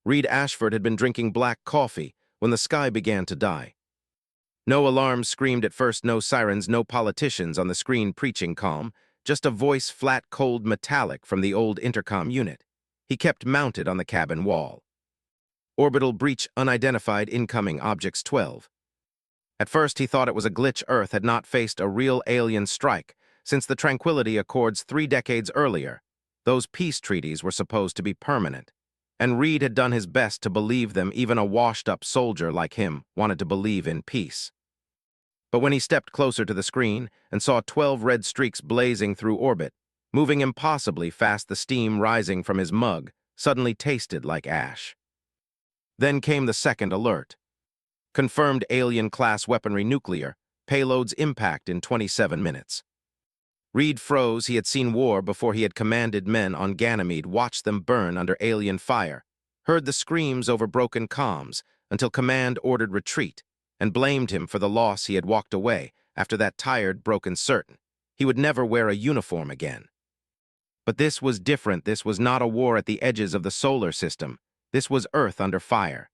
Reed Ashford had been drinking black coffee when the sky began to die. No alarms screamed at first, no sirens, no politicians on the screen preaching calm, just a voice flat, cold, metallic from the old intercom unit. He kept mounted on the cabin wall. Orbital breach unidentified, incoming objects 12. At first he thought it was a glitch. Earth had not faced a real alien strike since the Tranquility Accords 3 decades earlier. Those peace treaties were supposed to be permanent. And Reed had done his best to believe them. Even a washed-up soldier like him wanted to believe in peace. But when he stepped closer to the screen and saw 12 red streaks blazing through orbit, moving impossibly fast, the steam rising from his mug suddenly tasted like ash. Then came the second alert. Confirmed alien-class weaponry, nuclear, payloads impact in 27 minutes. Reed froze. He had seen war before. He had commanded men on Ganymede, watched them burn under alien fire, heard the screams over broken comms until command ordered retreat, and blamed him for the loss. He had walked away after that, tired, broken, certain he would never wear a uniform again. But this was different. This was not a war at the edges of the solar system. This was Earth under fire.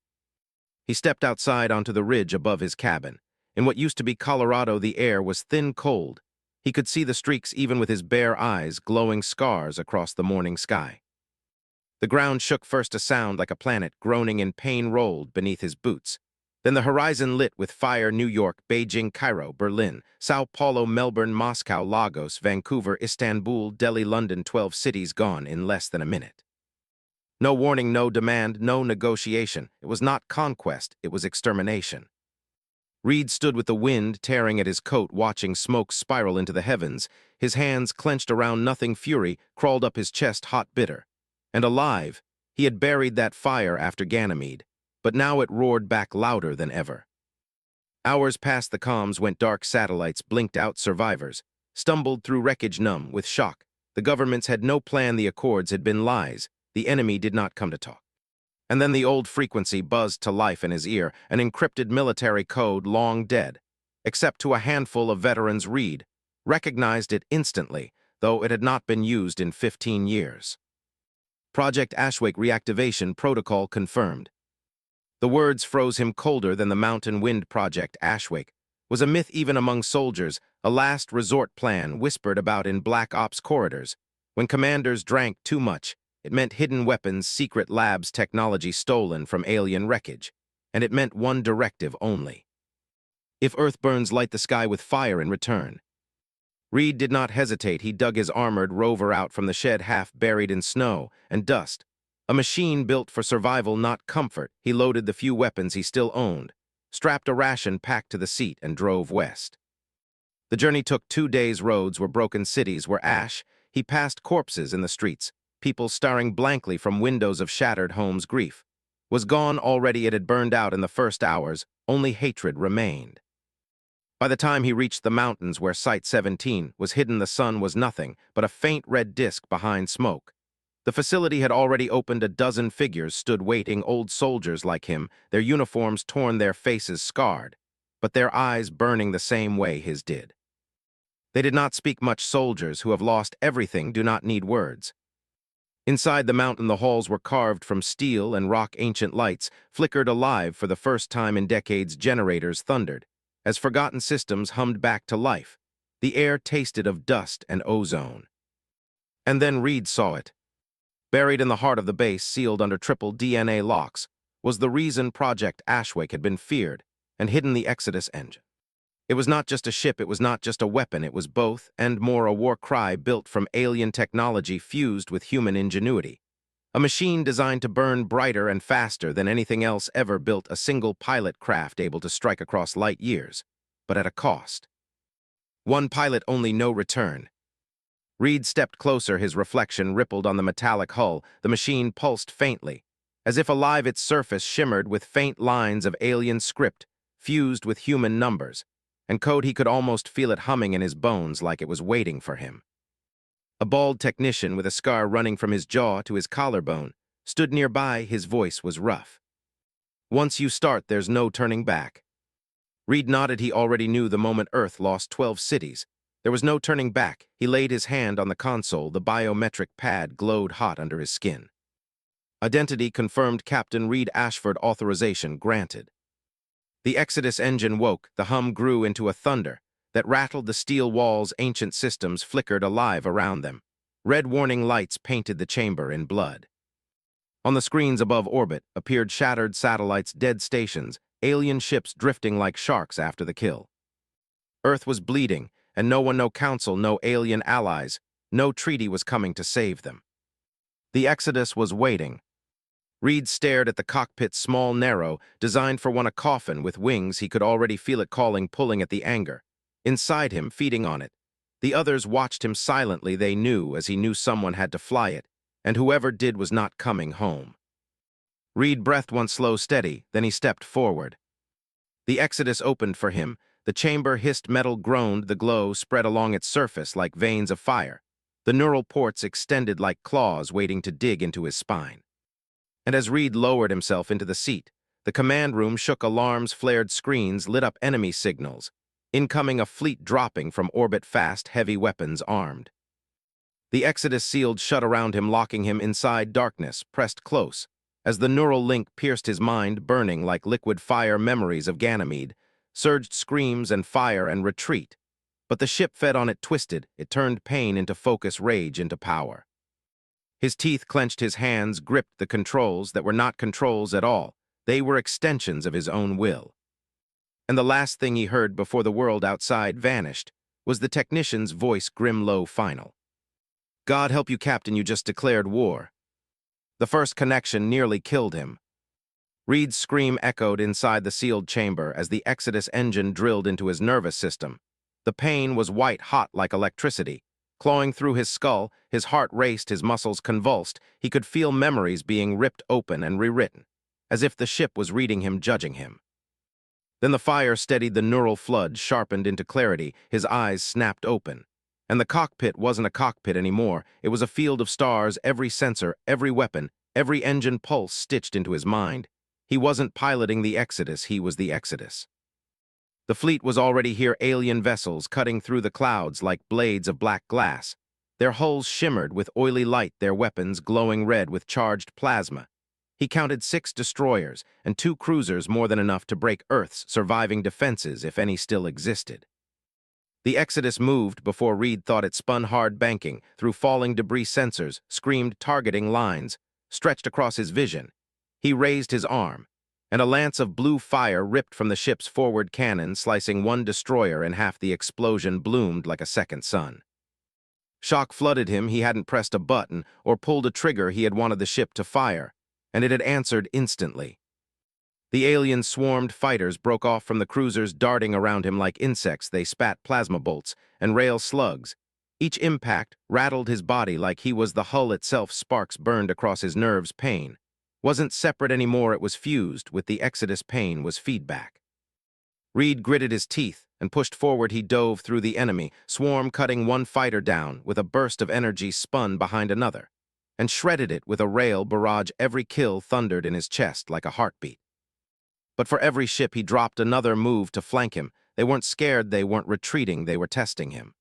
He stepped outside onto the ridge above his cabin. In what used to be Colorado, the air was thin cold. He could see the streaks even with his bare eyes, glowing scars across the morning sky. The ground shook first. A sound like a planet groaning in pain rolled beneath his boots. Then the horizon lit with fire. New York, Beijing, Cairo, Berlin, Sao Paulo, Melbourne, Moscow, Lagos, Vancouver, Istanbul, Delhi, London, 12 cities gone in less than a minute. No warning, no demand, no negotiation. It was not conquest, it was extermination. Reed stood with the wind tearing at his coat, watching smoke spiral into the heavens. His hands clenched around nothing. Fury crawled up his chest, hot, bitter. And alive, he had buried that fire after Ganymede, but now it roared back louder than ever. Hours passed. The comms went dark. Satellites blinked out. Survivors stumbled through wreckage, numb with shock. The governments had no plan. The accords had been lies. The enemy did not come to talk. And then the old frequency buzzed to life in his ear, an encrypted military code long dead. Except to a handful of veterans, Reed recognized it instantly, though it had not been used in 15 years. Project Ashwake reactivation protocol confirmed. The words froze him colder than the mountain wind. Project Ashwake was a myth even among soldiers, a last resort plan whispered about in black ops corridors. When commanders drank too much, it meant hidden weapons, secret labs, technology stolen from alien wreckage. And it meant one directive only. If Earth burns, light the sky with fire in return. Reed did not hesitate. He dug his armored rover out from the shed, half buried in snow and dust. A machine built for survival, not comfort. He loaded the few weapons he still owned, strapped a ration pack to the seat, and drove west. The journey took 2 days. Roads were broken, cities were ash. He passed corpses in the streets, people staring blankly from windows of shattered homes. Grief was gone already. It had burned out in the first hours. Only hatred remained. By the time he reached the mountains where Site 17 was hidden, the sun was nothing but a faint red disk behind smoke. The facility had already opened. A dozen figures stood waiting, old soldiers like him, their uniforms torn, their faces scarred, but their eyes burning the same way his did. They did not speak much. Soldiers who have lost everything do not need words. Inside the mountain, the halls were carved from steel and rock. Ancient lights flickered alive for the first time in decades. Generators thundered as forgotten systems hummed back to life. The air tasted of dust and ozone. And then Reed saw it. Buried in the heart of the base, sealed under triple DNA locks, was the reason Project Ashwake had been feared and hidden: the Exodus engine. It was not just a ship, it was not just a weapon, it was both and more: a war cry built from alien technology fused with human ingenuity. A machine designed to burn brighter and faster than anything else ever built, a single pilot craft able to strike across light years, but at a cost. One pilot only, no return. Reed stepped closer. His reflection rippled on the metallic hull. The machine pulsed faintly. As if alive, its surface shimmered with faint lines of alien script, fused with human numbers and code. He could almost feel it humming in his bones, like it was waiting for him. A bald technician with a scar running from his jaw to his collarbone stood nearby. His voice was rough. "Once you start, there's no turning back." Reed nodded. He already knew the moment Earth lost 12 cities. There was no turning back. He laid his hand on the console. The biometric pad glowed hot under his skin. Identity confirmed. Captain Reed Ashford. Authorization granted. The Exodus engine woke. The hum grew into a thunder that rattled the steel walls. Ancient systems flickered alive around them. Red warning lights painted the chamber in blood. On the screens above orbit appeared shattered satellites, dead stations, alien ships drifting like sharks after the kill. Earth was bleeding, and no council, no alien allies, no treaty was coming to save them. The Exodus was waiting. Reed stared at the cockpit, small, narrow, designed for one a coffin with wings. He could already feel it calling, pulling at the anger. Inside him, feeding on it. The others watched him silently. They knew, as he knew, someone had to fly it, and whoever did was not coming home. Reed breathed once, slow, steady, then he stepped forward. The Exodus opened for him. The chamber hissed, metal groaned, the glow spread along its surface like veins of fire. The neural ports extended like claws waiting to dig into his spine. And as Reed lowered himself into the seat, the command room shook. Alarms flared, screens lit up, enemy signals. Incoming, a fleet dropping from orbit fast, heavy weapons armed. The Exodus sealed shut around him, locking him inside. Darkness pressed close, as the neural link pierced his mind, burning like liquid fire. Memories of Ganymede surged, screams and fire and retreat. But the ship fed on it, twisted. It turned pain into focus, rage into power. His teeth clenched, his hands gripped the controls that were not controls at all. They were extensions of his own will. And the last thing he heard before the world outside vanished was the technician's voice, grim, low, final. God help you, Captain, you just declared war. The first connection nearly killed him. Reed's scream echoed inside the sealed chamber as the Exodus engine drilled into his nervous system. The pain was white-hot like electricity. Clawing through his skull, his heart raced, his muscles convulsed. He could feel memories being ripped open and rewritten, as if the ship was reading him, judging him. Then the fire steadied, the neural flood sharpened into clarity, his eyes snapped open. And the cockpit wasn't a cockpit anymore. It was a field of stars, every sensor, every weapon, every engine pulse stitched into his mind. He wasn't piloting the Exodus, he was the Exodus. The fleet was already here, alien vessels cutting through the clouds like blades of black glass. Their hulls shimmered with oily light, their weapons glowing red with charged plasma. He counted 6 destroyers and 2 cruisers, more than enough to break Earth's surviving defenses if any still existed. The Exodus moved before Reed thought it, spun hard, banking through falling debris, sensors screamed, targeting lines stretched across his vision. He raised his arm, and a lance of blue fire ripped from the ship's forward cannon, slicing one destroyer in half. The explosion bloomed like a second sun. Shock flooded him. He hadn't pressed a button or pulled a trigger. He had wanted the ship to fire, and it had answered instantly. The alien swarmed fighters broke off from the cruisers, darting around him like insects. They spat plasma bolts and rail slugs. Each impact rattled his body like he was the hull itself. Sparks burned across his nerves. Pain wasn't separate anymore, it was fused with the Exodus. Pain was feedback. Reed gritted his teeth and pushed forward. He dove through the enemy swarm, cutting one fighter down. With a burst of energy, spun behind another and shredded it with a rail barrage. Every kill thundered in his chest like a heartbeat. But for every ship he dropped, another moved to flank him. They weren't scared, they weren't retreating, they were testing him.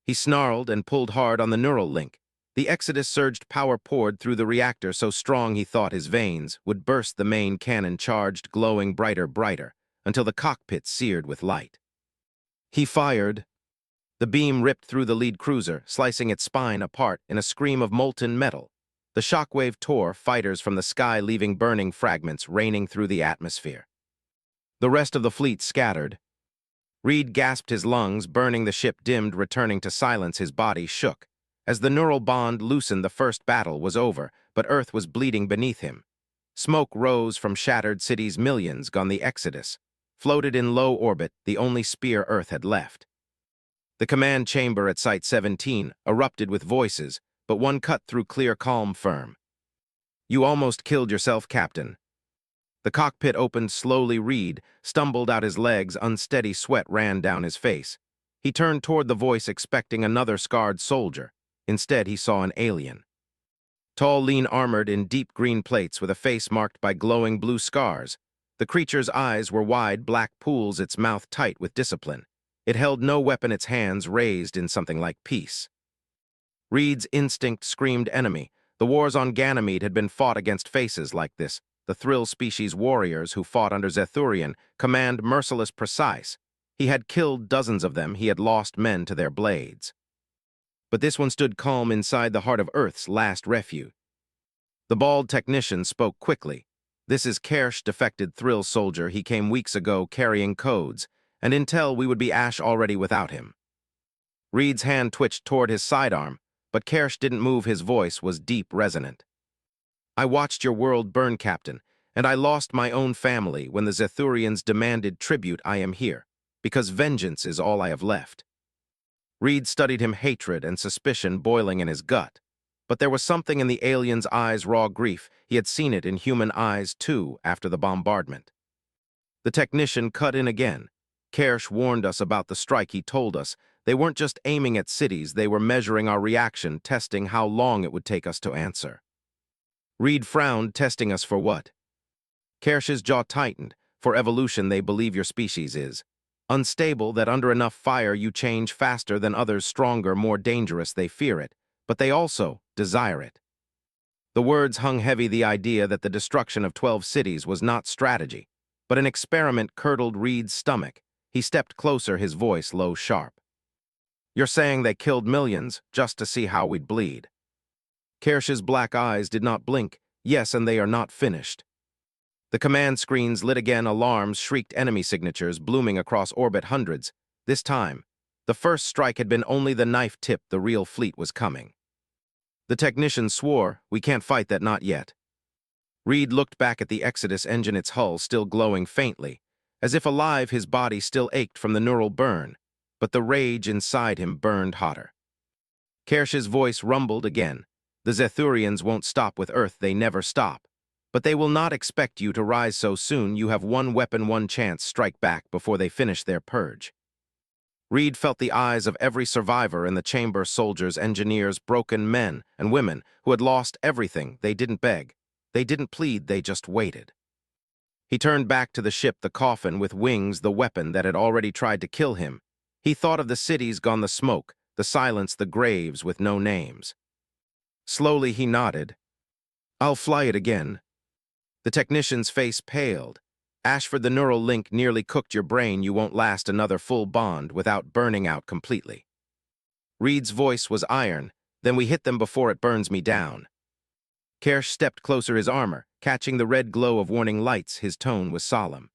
He snarled and pulled hard on the neural link. The Exodus surged, power poured through the reactor so strong he thought his veins would burst. The main cannon charged, glowing brighter, brighter, until the cockpit seared with light. He fired. The beam ripped through the lead cruiser, slicing its spine apart in a scream of molten metal. The shockwave tore fighters from the sky, leaving burning fragments raining through the atmosphere. The rest of the fleet scattered. Reed gasped, his lungs burning. The ship dimmed, returning to silence. His body shook. As the neural bond loosened, the first battle was over, but Earth was bleeding beneath him. Smoke rose from shattered cities, millions gone. The Exodus floated in low orbit, the only spear Earth had left. The command chamber at Site 17 erupted with voices, but one cut through, clear, calm, firm. "You almost killed yourself, Captain." The cockpit opened slowly. Reed stumbled out, his legs unsteady, sweat ran down his face. He turned toward the voice, expecting another scarred soldier. Instead, he saw an alien. Tall, lean, armored in deep green plates with a face marked by glowing blue scars. The creature's eyes were wide, black pools, its mouth tight with discipline. It held no weapon, its hands raised in something like peace. Reed's instinct screamed enemy. The wars on Ganymede had been fought against faces like this. The Thrill species warriors who fought under Zethurian, command merciless precise. He had killed dozens of them, he had lost men to their blades. But this one stood calm inside the heart of Earth's last refuge. The bald technician spoke quickly. This is Kersh, defected Thrill soldier. He came weeks ago carrying codes, and intel we would be ash already without him. Reed's hand twitched toward his sidearm, but Kersh didn't move. His voice was deep, resonant. I watched your world burn, Captain, and I lost my own family when the Zethurians demanded tribute. I am here, because vengeance is all I have left. Reed studied him, hatred and suspicion boiling in his gut. But there was something in the alien's eyes, raw grief. He had seen it in human eyes, too, after the bombardment. The technician cut in again. Kersh warned us about the strike. He told us they weren't just aiming at cities, they were measuring our reaction, testing how long it would take us to answer. Reed frowned. Testing us for what? Kersh's jaw tightened. For evolution, they believe your species is unstable, that under enough fire you change faster than others, stronger, more dangerous. They fear it, but they also desire it. The words hung heavy. The idea that the destruction of 12 cities was not strategy, but an experiment curdled Reed's stomach. He stepped closer, his voice low, sharp. You're saying they killed millions just to see how we'd bleed? Kersh's black eyes did not blink. Yes, and they are not finished. The command screens lit again. Alarms shrieked, enemy signatures blooming across orbit, hundreds. This time, the first strike had been only the knife tip. The real fleet was coming. The technician swore, we can't fight that, not yet. Reed looked back at the Exodus engine, its hull still glowing faintly. As if alive, his body still ached from the neural burn, but the rage inside him burned hotter. Kersh's voice rumbled again. The Zethurians won't stop with Earth, they never stop. But they will not expect you to rise so soon. You have one weapon, one chance. Strike back before they finish their purge. Reed felt the eyes of every survivor in the chamber, soldiers, engineers, broken men and women who had lost everything. They didn't beg. They didn't plead. They just waited. He turned back to the ship, the coffin with wings, the weapon that had already tried to kill him. He thought of the cities gone, the smoke, the silence, the graves with no names. Slowly he nodded. I'll fly it again. The technician's face paled. Ashford, the neural link nearly cooked your brain. You won't last another full bond without burning out completely. Reed's voice was iron. Then we hit them before it burns me down. Kersh stepped closer, his armor catching the red glow of warning lights. His tone was solemn.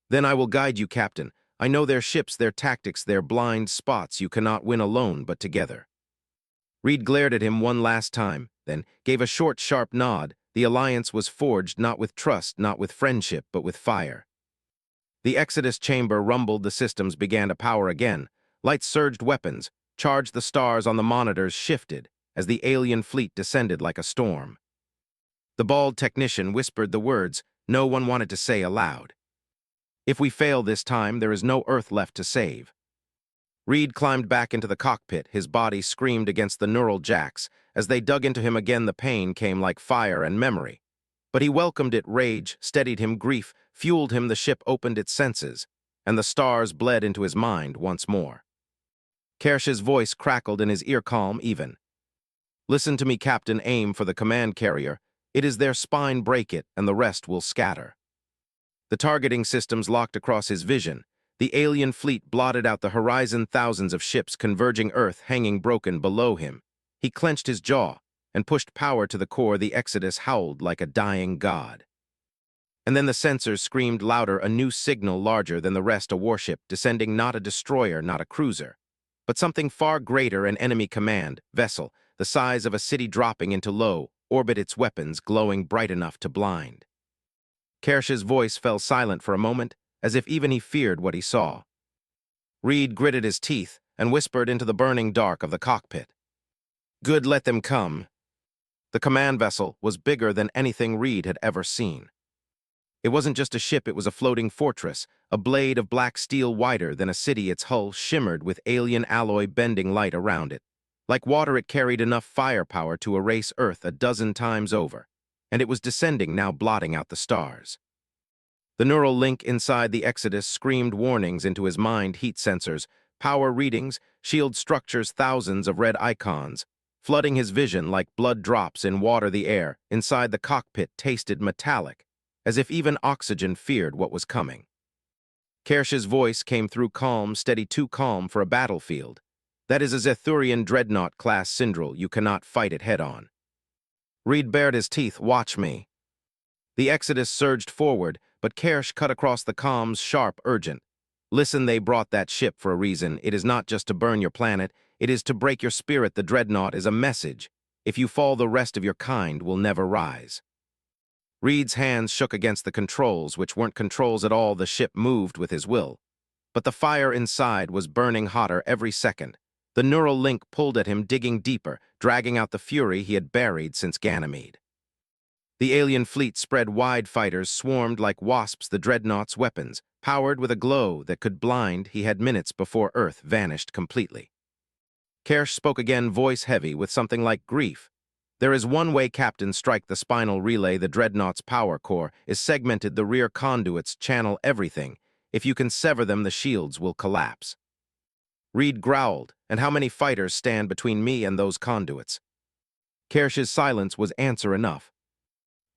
Then I will guide you, Captain. I know their ships, their tactics, their blind spots. You cannot win alone, but together. Reed glared at him one last time, then gave a short, sharp nod. The alliance was forged not with trust, not with friendship, but with fire. The Exodus chamber rumbled. The systems began to power again. Lights surged, weapons charged. The stars on the monitors shifted as the alien fleet descended like a storm. The bald technician whispered the words no one wanted to say aloud. If we fail this time, there is no Earth left to save. Reed climbed back into the cockpit. His body screamed against the neural jacks. As they dug into him again, the pain came like fire and memory. But he welcomed it. Rage steadied him, grief fueled him. The ship opened its senses, and the stars bled into his mind once more. Kersh's voice crackled in his ear, calm, even. Listen to me, Captain. Aim for the command carrier. It is their spine. Break it, and the rest will scatter. The targeting systems locked across his vision. The alien fleet blotted out the horizon, thousands of ships converging, Earth hanging broken below him. He clenched his jaw and pushed power to the core. The Exodus howled like a dying god. And then the sensors screamed louder, a new signal larger than the rest, a warship descending, not a destroyer, not a cruiser, but something far greater, an enemy command vessel, the size of a city, dropping into low orbit, its weapons glowing bright enough to blind. Kersh's voice fell silent for a moment, as if even he feared what he saw. Reed gritted his teeth and whispered into the burning dark of the cockpit. Good, let them come. The command vessel was bigger than anything Reed had ever seen. It wasn't just a ship, it was a floating fortress, a blade of black steel wider than a city. Its hull shimmered with alien alloy, bending light around it. Like water, it carried enough firepower to erase Earth a dozen times over, and it was descending now, blotting out the stars. The neural link inside the Exodus screamed warnings into his mind, heat sensors, power readings, shield structures, thousands of red icons, flooding his vision like blood drops in water. The air inside the cockpit tasted metallic, as if even oxygen feared what was coming. Kersh's voice came through calm, steady, too calm for a battlefield. That is a Zethurian dreadnought-class Syndrel. You cannot fight it head-on. Reed bared his teeth. Watch me. The Exodus surged forward, but Kersh cut across the comms, sharp, urgent. Listen, they brought that ship for a reason. It is not just to burn your planet. It is to break your spirit. The dreadnought is a message. If you fall, the rest of your kind will never rise. Reed's hands shook against the controls, which weren't controls at all. The ship moved with his will. But the fire inside was burning hotter every second. The neural link pulled at him, digging deeper, dragging out the fury he had buried since Ganymede. The alien fleet spread wide. Fighters swarmed like wasps. The dreadnought's weapons, powered with a glow that could blind. He had minutes before Earth vanished completely. Kersh spoke again, voice heavy with something like grief. There is one way, Captain. Strike the spinal relay. The dreadnought's power core is segmented. The rear conduits channel everything. If you can sever them, the shields will collapse. Reed growled. And how many fighters stand between me and those conduits? Kersh's silence was answer enough.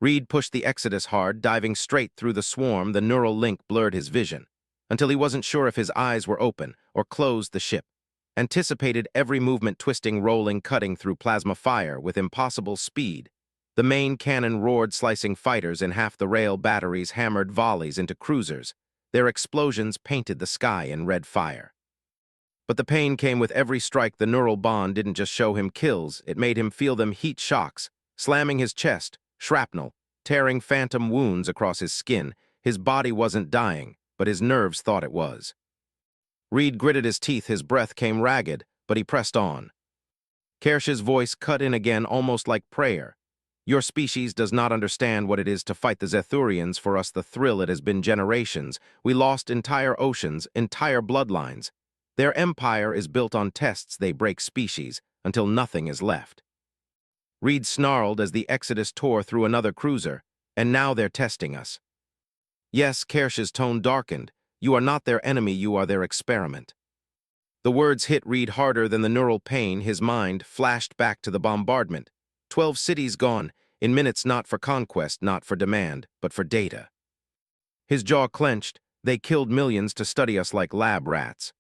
Reed pushed the Exodus hard, diving straight through the swarm. The neural link blurred his vision, until he wasn't sure if his eyes were open or closed. The ship anticipated every movement, twisting, rolling, cutting through plasma fire with impossible speed. The main cannon roared, slicing fighters in half. The rail batteries hammered volleys into cruisers. Their explosions painted the sky in red fire. But the pain came with every strike. The neural bond didn't just show him kills, it made him feel them. Heat shocks, slamming his chest, shrapnel, tearing phantom wounds across his skin. His body wasn't dying, but his nerves thought it was. Reed gritted his teeth. His breath came ragged, but he pressed on. Kersh's voice cut in again, almost like prayer. Your species does not understand what it is to fight the Zethurians. For us, the thrill, it has been generations. We lost entire oceans, entire bloodlines. Their empire is built on tests. They break species until nothing is left. Reed snarled as the Exodus tore through another cruiser. And now they're testing us. Yes, Kersh's tone darkened. You are not their enemy, you are their experiment. The words hit Reed harder than the neural pain. His mind flashed back to the bombardment. 12 cities gone, in minutes, not for conquest, not for demand, but for data. His jaw clenched. They killed millions to study us like lab rats.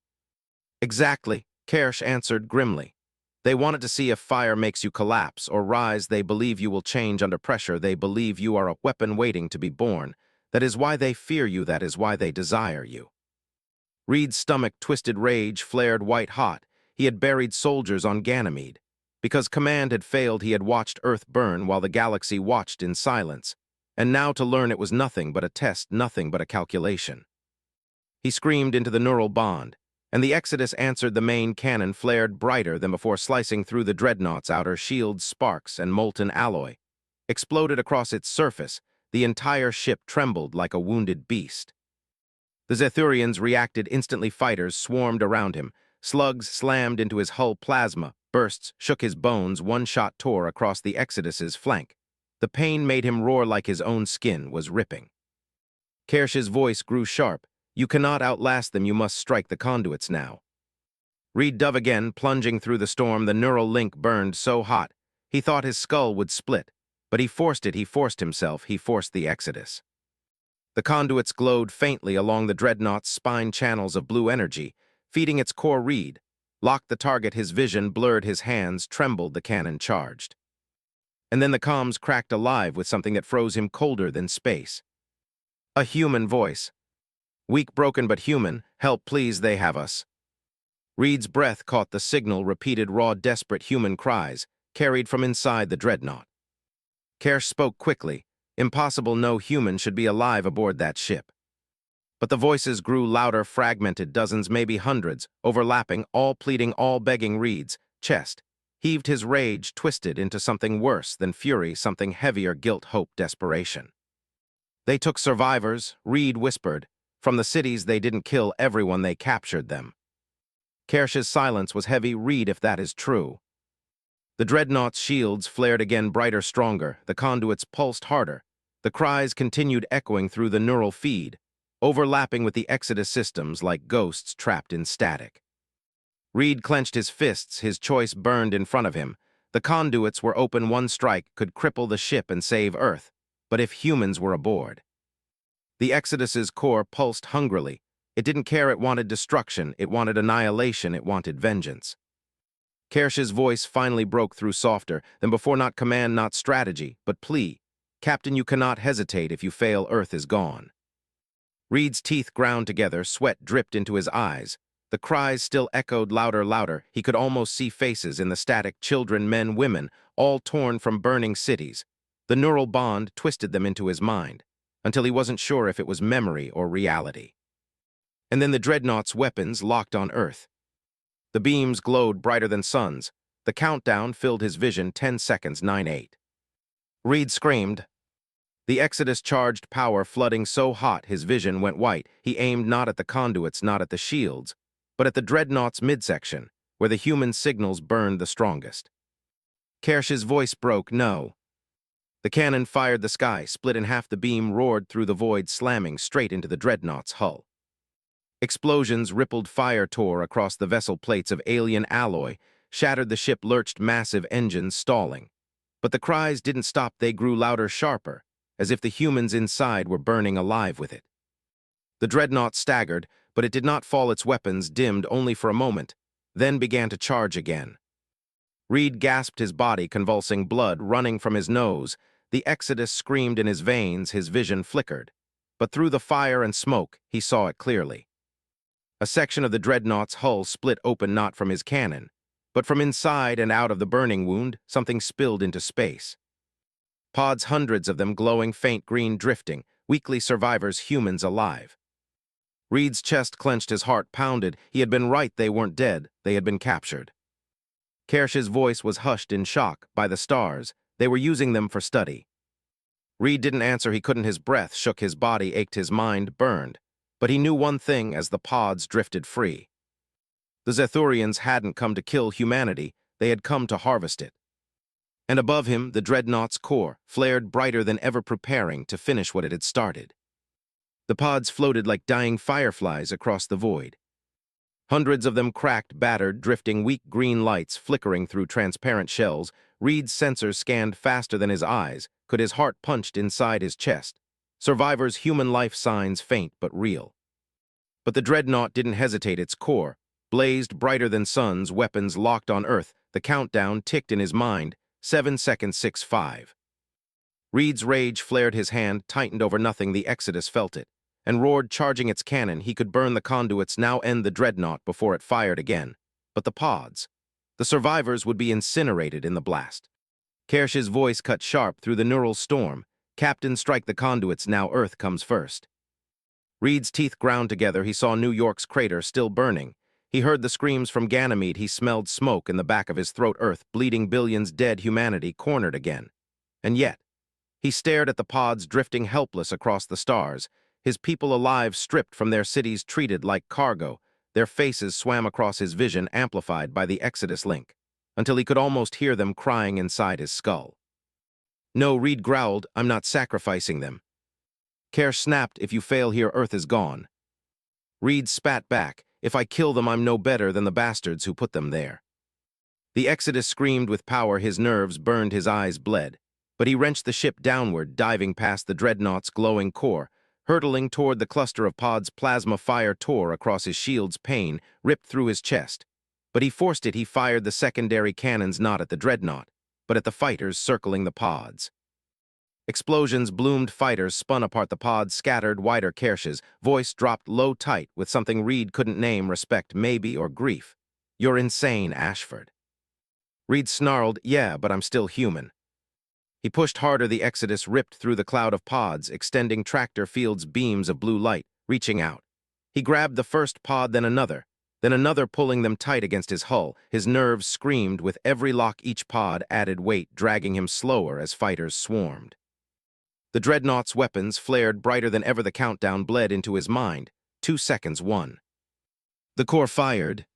Exactly, Kersh answered grimly. They wanted to see if fire makes you collapse or rise. They believe you will change under pressure. They believe you are a weapon waiting to be born. That is why they fear you. That is why they desire you. Reed's stomach twisted. Rage flared white hot. He had buried soldiers on Ganymede. Because command had failed, he had watched Earth burn while the galaxy watched in silence. And now to learn it was nothing but a test, nothing but a calculation. He screamed into the neural bond, and the Exodus answered. The main cannon flared brighter than before, slicing through the dreadnought's outer shields. Sparks and molten alloy exploded across its surface. The entire ship trembled like a wounded beast. The Zethurians reacted instantly. Fighters swarmed around him. Slugs slammed into his hull. Plasma bursts shook his bones. One shot tore across the Exodus's flank. The pain made him roar like his own skin was ripping. Kersh's voice grew sharp. You cannot outlast them. You must strike the conduits now. Reed dove again, plunging through the storm. The neural link burned so hot, he thought his skull would split. But he forced it. He forced himself. He forced the Exodus. The conduits glowed faintly along the dreadnought's spine, channels of blue energy, feeding its core. Reed locked the target. His vision blurred. His hands trembled. The cannon charged. And then the comms cracked alive with something that froze him, colder than space. A human voice. Weak, broken, but human. Help, please, they have us. Reed's breath caught the signal. Repeated, raw, desperate human cries, carried from inside the dreadnought. Kersh spoke quickly. Impossible, no human should be alive aboard that ship. But the voices grew louder, fragmented, dozens, maybe hundreds, overlapping, all pleading, all begging. Reed's chest heaved. His rage twisted into something worse than fury, something heavier, guilt, hope, desperation. They took survivors, Reed whispered. From the cities. They didn't kill everyone, they captured them. Kersh's silence was heavy. Reed, if that is true. The dreadnought's shields flared again, brighter, stronger. The conduits pulsed harder. The cries continued echoing through the neural feed, overlapping with the Exodus systems like ghosts trapped in static. Reed clenched his fists. His choice burned in front of him. The conduits were open. One strike could cripple the ship and save Earth. But if humans were aboard? The Exodus's core pulsed hungrily. It didn't care. It wanted destruction. It wanted annihilation. It wanted vengeance. Kersh's voice finally broke through, softer than before. Not command, not strategy, but plea. Captain, you cannot hesitate. If you fail, Earth is gone. Reed's teeth ground together. Sweat dripped into his eyes. The cries still echoed louder, louder. He could almost see faces in the static, children, men, women, all torn from burning cities. The neural bond twisted them into his mind, until he wasn't sure if it was memory or reality. And then the dreadnought's weapons locked on Earth. The beams glowed brighter than suns. The countdown filled his vision. 10 seconds, 9-8. Reed screamed. The Exodus charged power flooding so hot his vision went white. He aimed not at the conduits, not at the shields, but at the dreadnought's midsection, where the human signals burned the strongest. Kersh's voice broke. No. The cannon fired. The sky split in half. The beam roared through the void, slamming straight into the dreadnought's hull. Explosions rippled. Fire tore across the vessel. Plates of alien alloy shattered. The ship lurched, massive engines stalling. But the cries didn't stop. They grew louder, sharper, as if the humans inside were burning alive with it. The dreadnought staggered, but it did not fall. Its weapons dimmed only for a moment, then began to charge again. Reed gasped, his body convulsing, blood running from his nose. The Exodus screamed in his veins. His vision flickered, but through the fire and smoke, he saw it clearly. A section of the dreadnought's hull split open, not from his cannon, but from inside, and out of the burning wound, something spilled into space. Pods, hundreds of them, glowing faint green, drifting, weakly survivors, humans alive. Reed's chest clenched, his heart pounded. He had been right. They weren't dead. They had been captured. Kersh's voice was hushed in shock. By the stars, they were using them for study. Reed didn't answer. He couldn't. His breath shook, his body ached, his mind burned. But he knew one thing as the pods drifted free. The Zethurians hadn't come to kill humanity. They had come to harvest it. And above him, the dreadnought's core flared brighter than ever, preparing to finish what it had started. The pods floated like dying fireflies across the void. Hundreds of them cracked, battered, drifting, weak green lights flickering through transparent shells. Reed's sensors scanned faster than his eyes. Could his heart punched inside his chest? Survivors' human life signs, faint but real. But the dreadnought didn't hesitate. Its core blazed brighter than suns, weapons locked on Earth. The countdown ticked in his mind. 7 seconds, 6-5. Reed's rage flared. His hand tightened over nothing. The Exodus felt it and roared, charging its cannon. He could burn the conduits, now end the dreadnought before it fired again. But the pods, the survivors, would be incinerated in the blast. Kersh's voice cut sharp through the neural storm. Captain, strike the conduits now. Earth comes first. Reed's teeth ground together. He saw New York's crater still burning. He heard the screams from Ganymede. He smelled smoke in the back of his throat. Earth bleeding, billions dead, humanity cornered again. And yet, he stared at the pods drifting helpless across the stars. His people alive, stripped from their cities, treated like cargo. Their faces swam across his vision, amplified by the Exodus link, until he could almost hear them crying inside his skull. No, Reed growled, I'm not sacrificing them. Kersh snapped, if you fail here, Earth is gone. Reed spat back, if I kill them, I'm no better than the bastards who put them there. The Exodus screamed with power. His nerves burned, his eyes bled. But he wrenched the ship downward, diving past the dreadnought's glowing core, hurtling toward the cluster of pods. Plasma fire tore across his shield's, pain ripped through his chest. But he forced it. He fired the secondary cannons, not at the dreadnought, but at the fighters circling the pods. Explosions bloomed. Fighters spun apart. The pods scattered wider. Kersh's voice dropped low, tight, with something Reed couldn't name. Respect, maybe, or grief. You're insane, Ashford. Reed snarled, yeah, but I'm still human. He pushed harder. The Exodus ripped through the cloud of pods, extending tractor fields, beams of blue light, reaching out. He grabbed the first pod, then another, pulling them tight against his hull. His nerves screamed with every lock. Each pod added weight, dragging him slower as fighters swarmed. The dreadnought's weapons flared brighter than ever. The countdown bled into his mind. 2 seconds, 1. The core fired.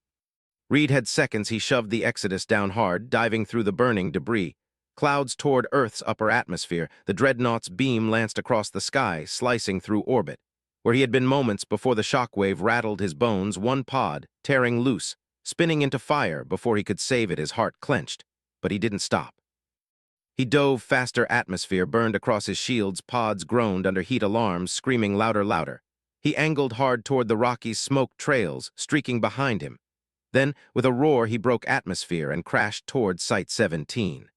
Reed had seconds. He shoved the Exodus down hard, diving through the burning debris. Clouds toward Earth's upper atmosphere. The dreadnought's beam lanced across the sky, slicing through orbit. Where he had been moments before, the shockwave rattled his bones. One pod, tearing loose, spinning into fire before he could save it. His heart clenched. but he didn't stop. He dove faster. Atmosphere burned across his shields. Pods groaned under heat alarms, screaming louder. He angled hard toward the Rockies' smoke trails, streaking behind him. Then, with a roar, he broke atmosphere and crashed toward Site 17.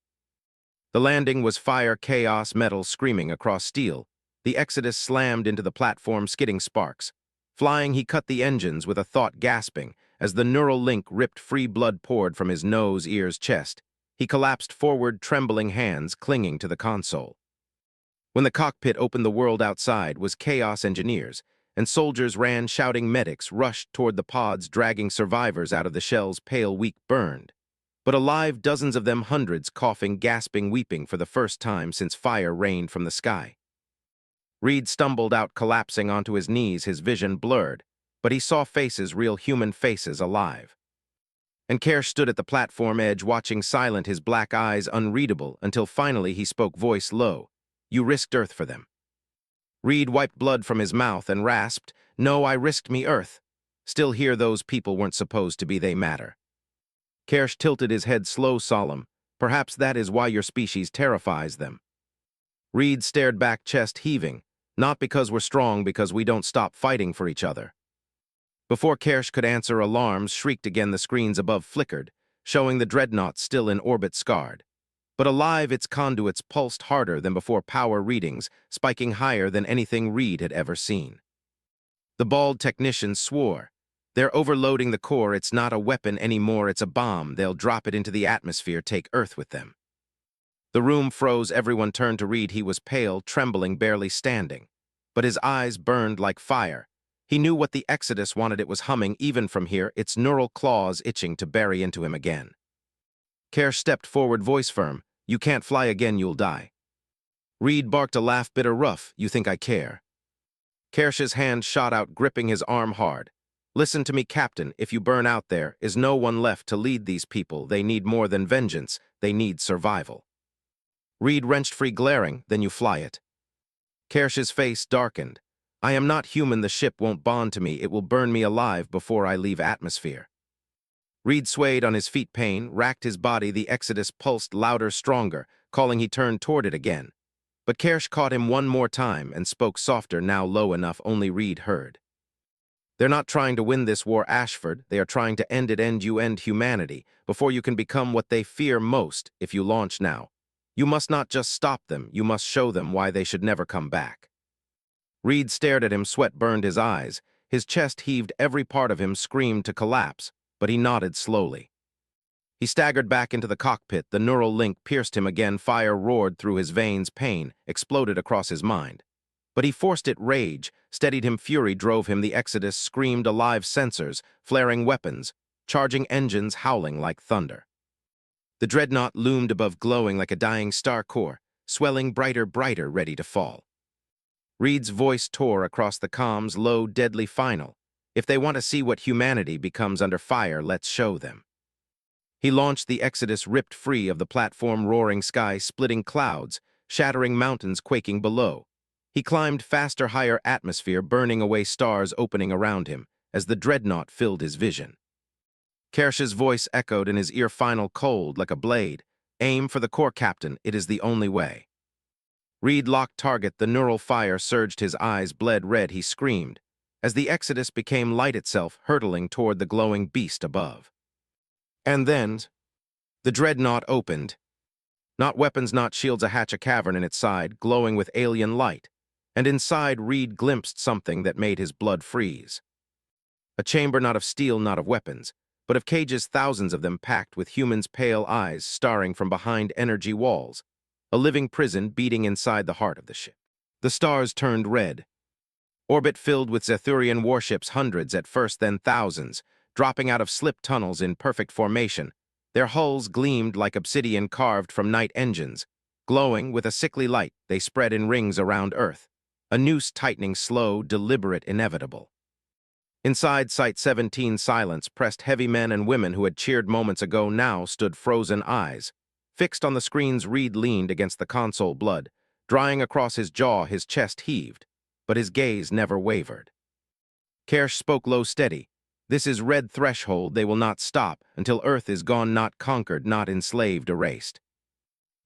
The landing was fire, chaos, metal screaming across steel. The Exodus slammed into the platform, skidding sparks. Flying, he cut the engines with a thought gasping. As the neural link ripped free, blood poured from his nose, ears, chest. He collapsed forward, trembling hands clinging to the console. When the cockpit opened, the world outside was chaos. Engineers and soldiers ran, shouting. Medics rushed toward the pods, dragging survivors out of the shells, pale, weak, burned. But alive, dozens of them, hundreds, coughing, gasping, weeping for the first time since fire rained from the sky. Reed stumbled out, collapsing onto his knees, his vision blurred. But he saw faces, real human faces, alive. And Kersh stood at the platform edge, watching, silent, his black eyes unreadable, until finally he spoke, voice low. "You risked Earth for them." Reed wiped blood from his mouth and rasped, "No, I risked me Earth. Still here, those people weren't supposed to be, they matter." Kersh tilted his head, slow, solemn. "Perhaps that is why your species terrifies them." Reed stared back, chest heaving. "Not because we're strong, because we don't stop fighting for each other." Before Kersh could answer, alarms shrieked again. The screens above flickered, showing the dreadnought still in orbit, scarred. But alive, its conduits pulsed harder than before, power readings spiking higher than anything Reed had ever seen. The bald technician swore. "They're overloading the core. It's not a weapon anymore, it's a bomb. They'll drop it into the atmosphere, take Earth with them." The room froze. Everyone turned to Reed. He was pale, trembling, barely standing. But his eyes burned like fire. He knew what the Exodus wanted. It was humming, even from here, its neural claws itching to bury into him again. Kersh stepped forward, voice firm. "You can't fly again, you'll die." Reed barked a laugh, bitter, rough. "You think I care?" Kersh's hand shot out, gripping his arm hard. "Listen to me, Captain. If you burn out, there is no one left to lead these people. They need more than vengeance. They need survival." Reed wrenched free, glaring. "Then you fly it." Kersh's face darkened. "I am not human. The ship won't bond to me. It will burn me alive before I leave atmosphere." Reed swayed on his feet, pain racked his body. The Exodus pulsed louder, stronger, calling. He turned toward it again. But Kersh caught him one more time and spoke softer, now low enough only Reed heard. "They're not trying to win this war, Ashford. They are trying to end it. End you, end humanity, before you can become what they fear most. If you launch now, you must not just stop them, you must show them why they should never come back." Reed stared at him, sweat burned his eyes. His chest heaved, every part of him screamed to collapse, but he nodded slowly. He staggered back into the cockpit. The neural link pierced him again. Fire roared through his veins. Pain exploded across his mind. But he forced it. Rage steadied him. Fury drove him. The Exodus screamed, alive, sensors, flaring weapons, charging engines, howling like thunder. The dreadnought loomed above, glowing like a dying star core, swelling brighter, ready to fall. Reed's voice tore across the comms, low, deadly, final. "If they want to see what humanity becomes under fire, let's show them." He launched. The Exodus ripped free of the platform, roaring sky, splitting clouds, shattering mountains, quaking below. He climbed faster, higher, atmosphere burning away, stars opening around him as the dreadnought filled his vision. Kersh's voice echoed in his ear, final, cold like a blade. "Aim for the core, Captain. It is the only way." Reed locked target. The neural fire surged. His eyes bled red. He screamed as the Exodus became light itself, hurtling toward the glowing beast above. And then the dreadnought opened. Not weapons, not shields, a hatch, a cavern in its side, glowing with alien light. And inside, Reed glimpsed something that made his blood freeze. A chamber, not of steel, not of weapons, but of cages, thousands of them packed with humans, pale eyes starring from behind energy walls. A living prison beating inside the heart of the ship. The stars turned red. Orbit filled with Zethurian warships, hundreds at first, then thousands, dropping out of slip tunnels in perfect formation. Their hulls gleamed like obsidian carved from night engines. Glowing with a sickly light, they spread in rings around Earth. A noose tightening, slow, deliberate, inevitable. Inside Site 17, silence pressed. Heavy men and women who had cheered moments ago now stood frozen, eyes fixed on the screens. Reed leaned against the console, blood drying across his jaw. His chest heaved, but his gaze never wavered. Kersh spoke low, steady. This is red threshold. They will not stop until Earth is gone, not conquered, not enslaved, erased.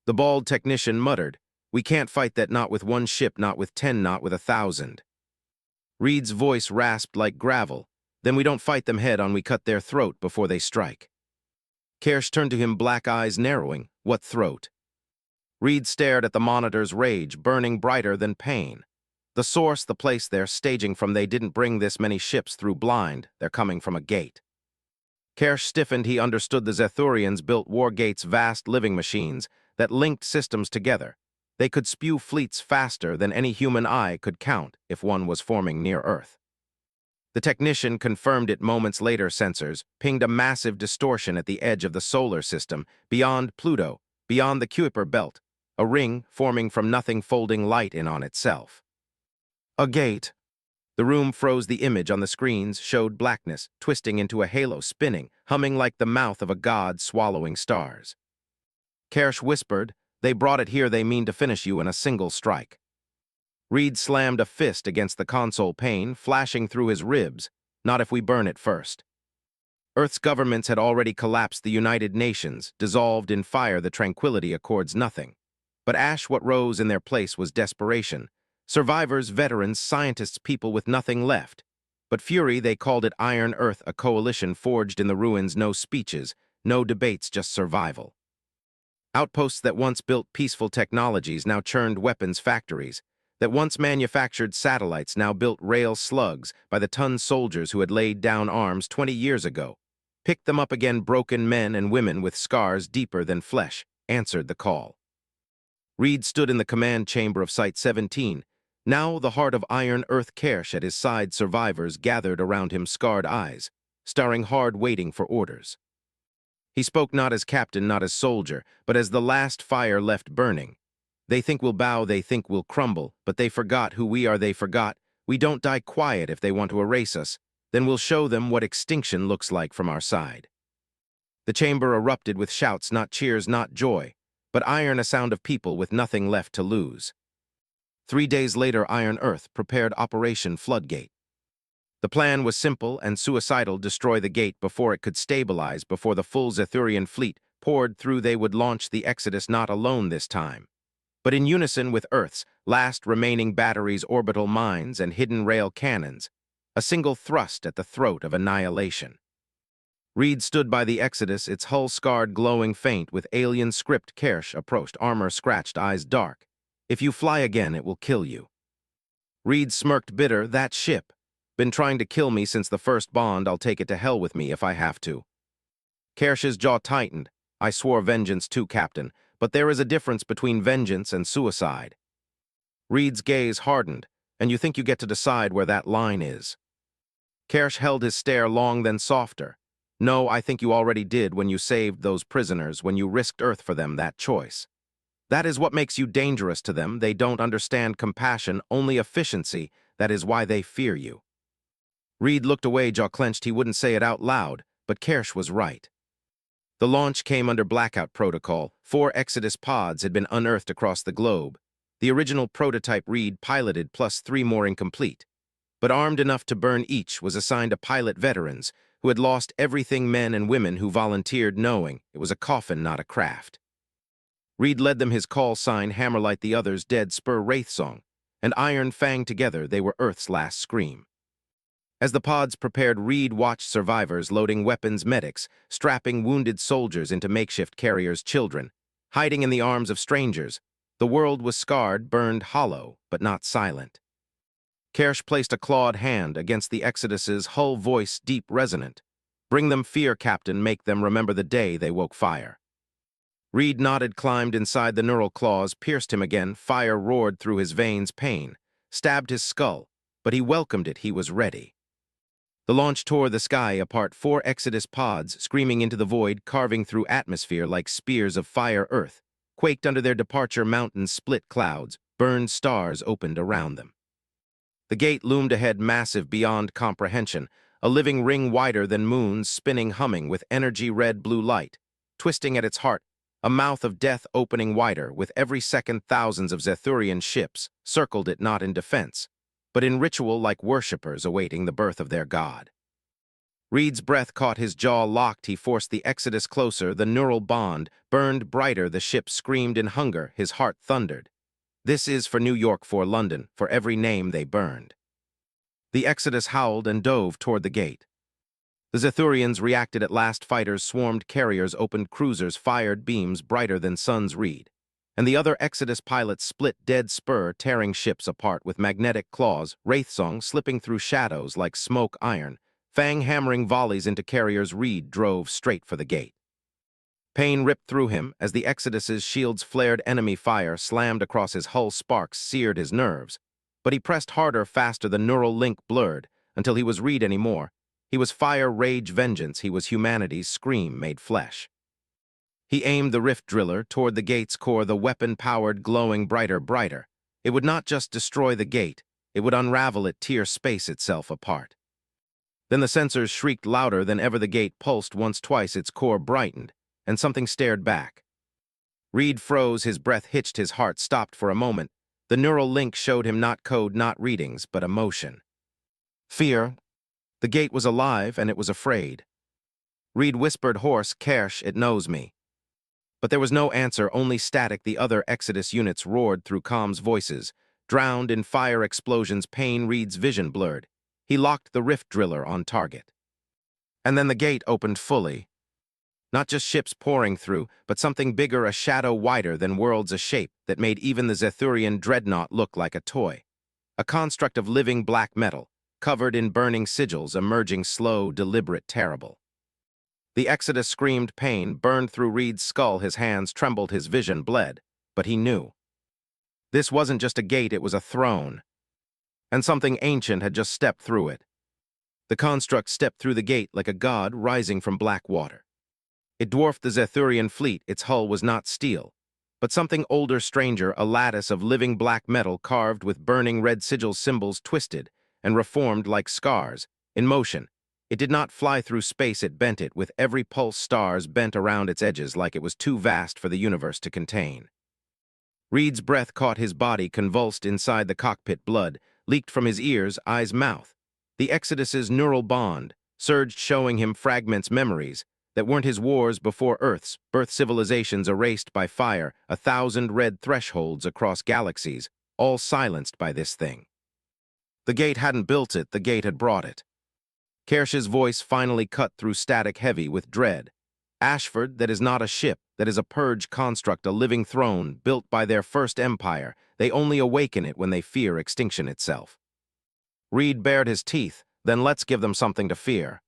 The bald technician muttered, "We can't fight that, not with one ship, not with 10, not with 1,000. Reed's voice rasped like gravel. "Then we don't fight them head on, we cut their throat before they strike." Kersh turned to him, black eyes narrowing. "What throat?" Reed stared at the monitor's rage, burning brighter than pain. The source, the place they're staging from, they didn't bring this many ships through blind. They're coming from a gate. Kersh stiffened. He understood the Zethurians built war gates, vast living machines that linked systems together. They could spew fleets faster than any human eye could count if one was forming near Earth. The technician confirmed it moments later. Sensors pinged a massive distortion at the edge of the solar system, beyond Pluto, beyond the Kuiper belt, a ring forming from nothing, folding light in on itself. A gate. The room froze. The image on the screens showed blackness, twisting into a halo, spinning, humming like the mouth of a god swallowing stars. Kersh whispered, "They brought it here. They mean to finish you in a single strike." Reed slammed a fist against the console pane, flashing through his ribs. "Not if we burn it first." Earth's governments had already collapsed. The United Nations, dissolved in fire. The Tranquility Accords, nothing. But ash, what rose in their place was desperation. Survivors, veterans, scientists, people with nothing left. But fury, they called it Iron Earth, a coalition forged in the ruins. No speeches, no debates, just survival. Outposts that once built peaceful technologies now churned weapons factories, that once manufactured satellites now built rail slugs by the ton. Soldiers who had laid down arms 20 years ago picked them up again. Broken men and women with scars deeper than flesh answered the call. Reed stood in the command chamber of Site 17, now the heart of Iron Earth. Kersh at his side. Survivors gathered around him, scarred eyes, staring hard, waiting for orders. He spoke not as captain, not as soldier, but as the last fire left burning. "They think we'll bow, they think we'll crumble, but they forgot who we are. They forgot we don't die quiet. If they want to erase us, then we'll show them what extinction looks like from our side." The chamber erupted with shouts, not cheers, not joy, but iron, a sound of people with nothing left to lose. 3 days later, Iron Earth prepared Operation Floodgate. The plan was simple and suicidal: destroy the gate before it could stabilize, before the full Zethurian fleet poured through. They would launch the Exodus not alone this time, but in unison with Earth's last remaining batteries, orbital mines, and hidden rail cannons, a single thrust at the throat of annihilation. Reed stood by the Exodus, its hull scarred, glowing faint with alien script. Kersh approached, armor scratched, eyes dark. "If you fly again, it will kill you." Reed smirked, bitter. "That ship. Been trying to kill me since the first bond. I'll take it to hell with me if I have to." Kersh's jaw tightened. "I swore vengeance too, Captain, but there is a difference between vengeance and suicide." Reed's gaze hardened. "And you think you get to decide where that line is?" Kersh held his stare long, then softer. "No, I think you already did when you saved those prisoners, when you risked Earth for them. That choice. That is what makes you dangerous to them. They don't understand compassion, only efficiency. That is why they fear you." Reed looked away, jaw clenched. He wouldn't say it out loud, but Kersh was right. The launch came under blackout protocol. 4 Exodus pods had been unearthed across the globe. The original prototype Reed piloted, plus 3 more incomplete. But armed enough to burn, each was assigned to pilot veterans who had lost everything, men and women who volunteered knowing it was a coffin, not a craft. Reed led them, his call sign Hammerlight, the others Dead Spur, Wraith Song, and Iron Fang. Together they were Earth's last scream. As the pods prepared, Reed watched survivors loading weapons, medics strapping wounded soldiers into makeshift carriers, children hiding in the arms of strangers. The world was scarred, burned hollow, but not silent. Kersh placed a clawed hand against the Exodus's hull, voice deep, resonant. "Bring them fear, Captain. Make them remember the day they woke fire." Reed nodded, climbed inside. The neural claws pierced him again. Fire roared through his veins, pain stabbed his skull, but he welcomed it. He was ready. The launch tore the sky apart. 4 Exodus pods screaming into the void, carving through atmosphere like spears of fire. Earth quaked under their departure. Mountains split, clouds burned, stars opened around them. The gate loomed ahead, massive beyond comprehension, a living ring wider than moons, spinning, humming with energy, red-blue light, twisting at its heart, a mouth of death opening wider. With every second, thousands of Zethurian ships circled it, not in defense, but in ritual, like worshippers awaiting the birth of their god. Reed's breath caught, his jaw locked. He forced the Exodus closer. The neural bond burned brighter. The ship screamed in hunger. His heart thundered. This is for New York, for London, for every name they burned. The Exodus howled and dove toward the gate. The Zethurians reacted at last. Fighters swarmed, carriers opened, cruisers fired beams brighter than suns. Reed and the other Exodus pilots split dead spur, tearing ships apart with magnetic claws, Wraithsong slipping through shadows like smoke iron, Fang hammering volleys into carriers. Reed drove straight for the gate. Pain ripped through him as the Exodus's shields flared. Enemy fire slammed across his hull. Sparks seared his nerves. But he pressed harder, faster. The neural link blurred until he was Reed anymore. He was fire, rage, vengeance. He was humanity's scream made flesh. He aimed the rift driller toward the gate's core, the weapon powered, glowing brighter. It would not just destroy the gate, it would unravel it, tear space itself apart. Then the sensors shrieked louder than ever. The gate pulsed once, twice, its core brightened, and something stared back. Reed froze, his breath hitched, his heart stopped for a moment. The neural link showed him not code, not readings, but emotion. Fear. The gate was alive, and it was afraid. Reed whispered hoarse, "Kersh, it knows me." But there was no answer, only static. The other Exodus units roared through comms, voices drowned in fire explosions. Pain. Reed's vision blurred. He locked the rift driller on target. And then the gate opened fully. Not just ships pouring through, but something bigger, a shadow wider than worlds, a shape that made even the Zethurian dreadnought look like a toy. A construct of living black metal, covered in burning sigils, emerging slow, deliberate, terrible. The Exodus screamed. Pain burned through Reed's skull. His hands trembled, his vision bled. But he knew. This wasn't just a gate, it was a throne. And something ancient had just stepped through it. The construct stepped through the gate like a god rising from black water. It dwarfed the Zethurian fleet. Its hull was not steel, but something older, stranger, a lattice of living black metal carved with burning red sigils, symbols twisted and reformed like scars, in motion. It did not fly through space, it bent it, with every pulse. Stars bent around its edges like it was too vast for the universe to contain. Reed's breath caught, his body convulsed inside the cockpit. Blood leaked from his ears, eyes, mouth. The Exodus's neural bond surged, showing him fragments, memories that weren't his. Wars before Earth's birth, civilizations erased by fire, 1,000 red thresholds across galaxies, all silenced by this thing. The gate hadn't built it, the gate had brought it. Kersh's voice finally cut through static, heavy with dread. Ashford, that is not a ship, that is a purge construct, a living throne, built by their first empire. They only awaken it when they fear extinction itself. Reed bared his teeth. Then let's give them something to fear.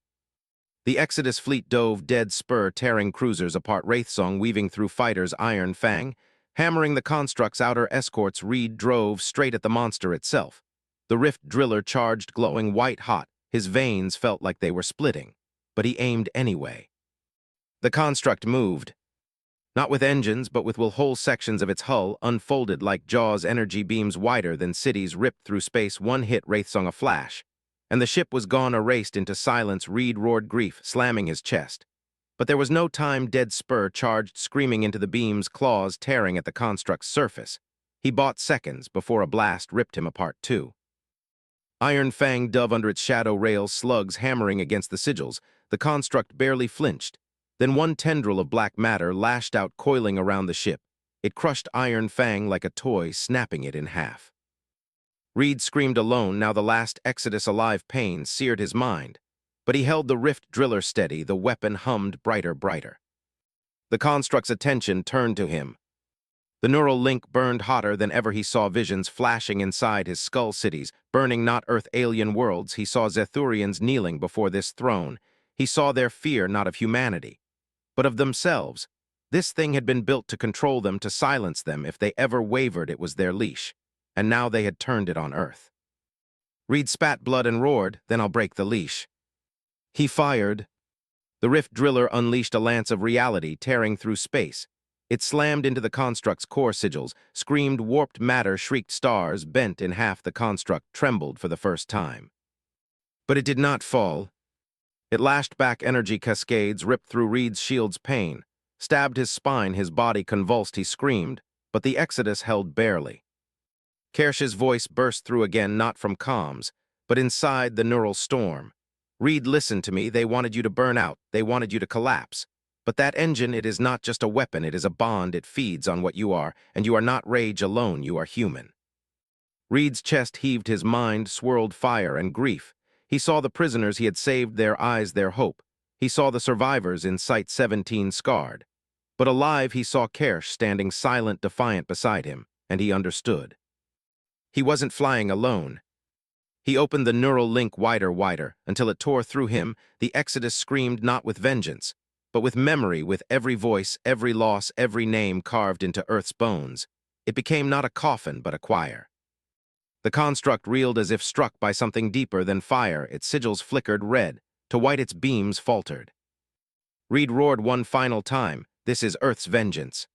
The Exodus fleet dove dead spur, tearing cruisers apart. Wraithsong weaving through fighters, iron fang, hammering the construct's outer escorts. Reed drove straight at the monster itself. The rift driller charged, glowing white hot. His veins felt like they were splitting, but he aimed anyway. The construct moved, not with engines, but with whole sections of its hull unfolded like jaws, energy beams wider than cities ripped through space. One hit, Wraithsong, a flash, and the ship was gone, erased into silence. Reed roared grief, slamming his chest. But there was no time. Dead spur charged, screaming into the beams, claws tearing at the construct's surface. He bought seconds before a blast ripped him apart too. Iron fang dove under its shadow rails, slugs hammering against the sigils. The construct barely flinched. Then one tendril of black matter lashed out, coiling around the ship. It crushed Iron fang like a toy, snapping it in half. Reed screamed alone, now the last Exodus alive. Pain seared his mind. But he held the rift driller steady, the weapon hummed brighter. The construct's attention turned to him. The neural link burned hotter than ever. He saw visions flashing inside his skull, cities, burning, not Earth, alien worlds. He saw Zethurians kneeling before this throne. He saw their fear, not of humanity, but of themselves. This thing had been built to control them, to silence them. If they ever wavered, it was their leash. And now they had turned it on Earth. Reed spat blood and roared, "Then I'll break the leash." He fired. The rift driller unleashed a lance of reality, tearing through space. It slammed into the construct's core sigils, screamed warped matter, shrieked stars, bent in half. The construct trembled for the first time. But it did not fall. It lashed back, energy cascades ripped through Reed's shields. Pain stabbed his spine, his body convulsed. He screamed, but the Exodus held barely. Kersh's voice burst through again, not from comms, but inside the neural storm. Reed, listen to me. They wanted you to burn out. They wanted you to collapse. But that engine, it is not just a weapon. It is a bond. It feeds on what you are, and you are not rage alone. You are human. Reed's chest heaved. His mind swirled fire and grief. He saw the prisoners he had saved, their eyes, their hope. He saw the survivors in Site 17 scarred. But alive, he saw Kersh standing silent, defiant beside him, and he understood. He wasn't flying alone. He opened the neural link wider, until it tore through him. The Exodus screamed not with vengeance, but with memory, with every voice, every loss, every name carved into Earth's bones. It became not a coffin, but a choir. The construct reeled as if struck by something deeper than fire. Its sigils flickered red. To white its beams faltered. Reed roared one final time, "This is Earth's vengeance."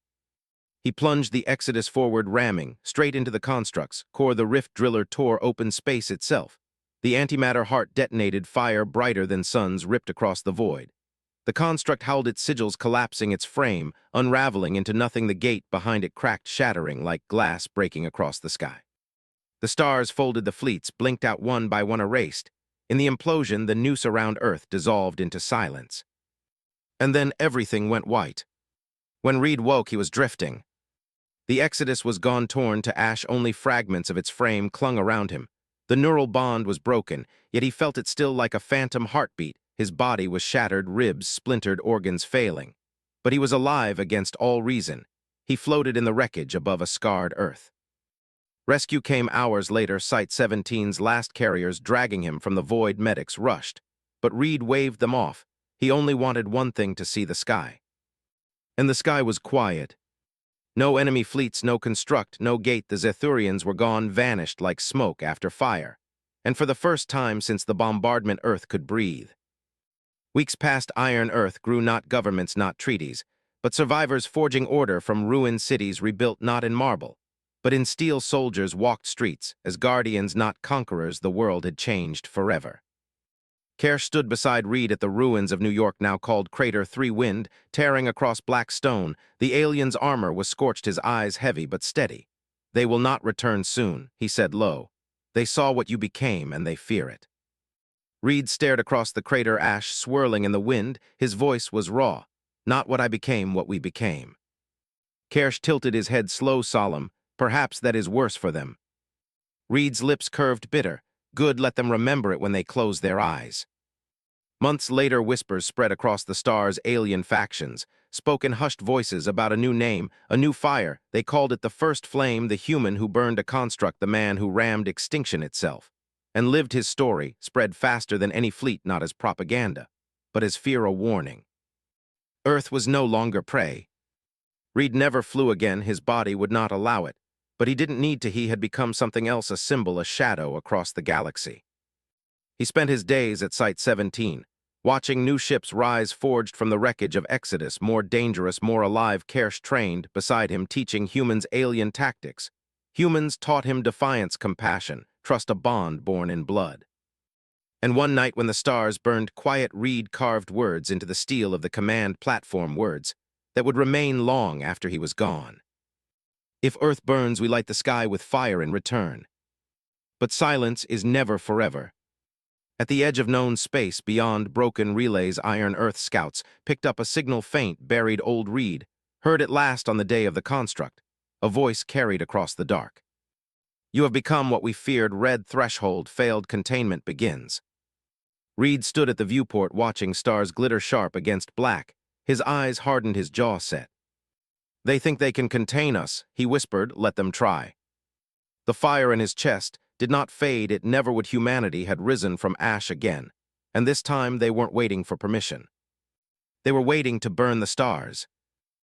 He plunged the Exodus forward, ramming, straight into the constructs. Core the rift driller tore open space itself. The antimatter heart detonated, fire brighter than suns ripped across the void. The construct howled, its sigils collapsing, its frame unraveling into nothing. The gate behind it cracked, shattering like glass breaking across the sky. The stars folded, the fleets blinked out, one by one erased. In the implosion, the noose around Earth dissolved into silence. And then everything went white. When Reed woke, he was drifting. The Exodus was gone, torn to ash. Only fragments of its frame clung around him. The neural bond was broken, yet he felt it still like a phantom heartbeat. His body was shattered, ribs splintered, organs failing. But he was alive against all reason. He floated in the wreckage above a scarred Earth. Rescue came hours later, Site 17's last carriers dragging him from the void. Medics rushed. But Reed waved them off. He only wanted one thing: to see the sky. And the sky was quiet. No enemy fleets, no construct, no gate. The Zethurians were gone, vanished like smoke after fire. And for the first time since the bombardment, Earth could breathe. Weeks passed. Iron Earth grew, not governments, not treaties, but survivors forging order from ruined cities rebuilt not in marble, but in steel. Soldiers walked streets as guardians, not conquerors. The world had changed forever. Kersh stood beside Reed at the ruins of New York, now called Crater 3. Wind tearing across black stone. The alien's armor was scorched, his eyes heavy but steady. "They will not return soon," he said low. "They saw what you became, and they fear it." Reed stared across the crater, ash swirling in the wind. His voice was raw. "Not what I became, what we became." Kersh tilted his head, slow, solemn. "Perhaps that is worse for them." Reed's lips curved, bitter. "Good, let them remember it when they close their eyes." Months later, whispers spread across the stars. Alien factions spoke in hushed voices about a new name, a new fire. They called it the First Flame, the human who burned a construct, the man who rammed extinction itself, and lived. His story spread faster than any fleet, not as propaganda, but as fear, a warning. Earth was no longer prey. Reed never flew again. His body would not allow it. But he didn't need to. He had become something else, a symbol, a shadow across the galaxy. He spent his days at Site 17, watching new ships rise, forged from the wreckage of Exodus, more dangerous, more alive. Kersh trained beside him, teaching humans alien tactics. Humans taught him defiance, compassion, trust, a bond born in blood. And one night when the stars burned quiet, Reed carved words into the steel of the command platform, words that would remain long after he was gone. "If Earth burns, we light the sky with fire in return. But silence is never forever." At the edge of known space, beyond broken relays, Iron Earth scouts picked up a signal, faint, buried. Old Reed heard at last on the day of the construct. A voice carried across the dark. "You have become what we feared. Red threshold, failed containment begins." Reed stood at the viewport, watching stars glitter sharp against black. His eyes hardened, his jaw set. "They think they can contain us," he whispered. "Let them try." The fire in his chest did not fade. It never would. Humanity had risen from ash again, and this time they weren't waiting for permission. They were waiting to burn the stars.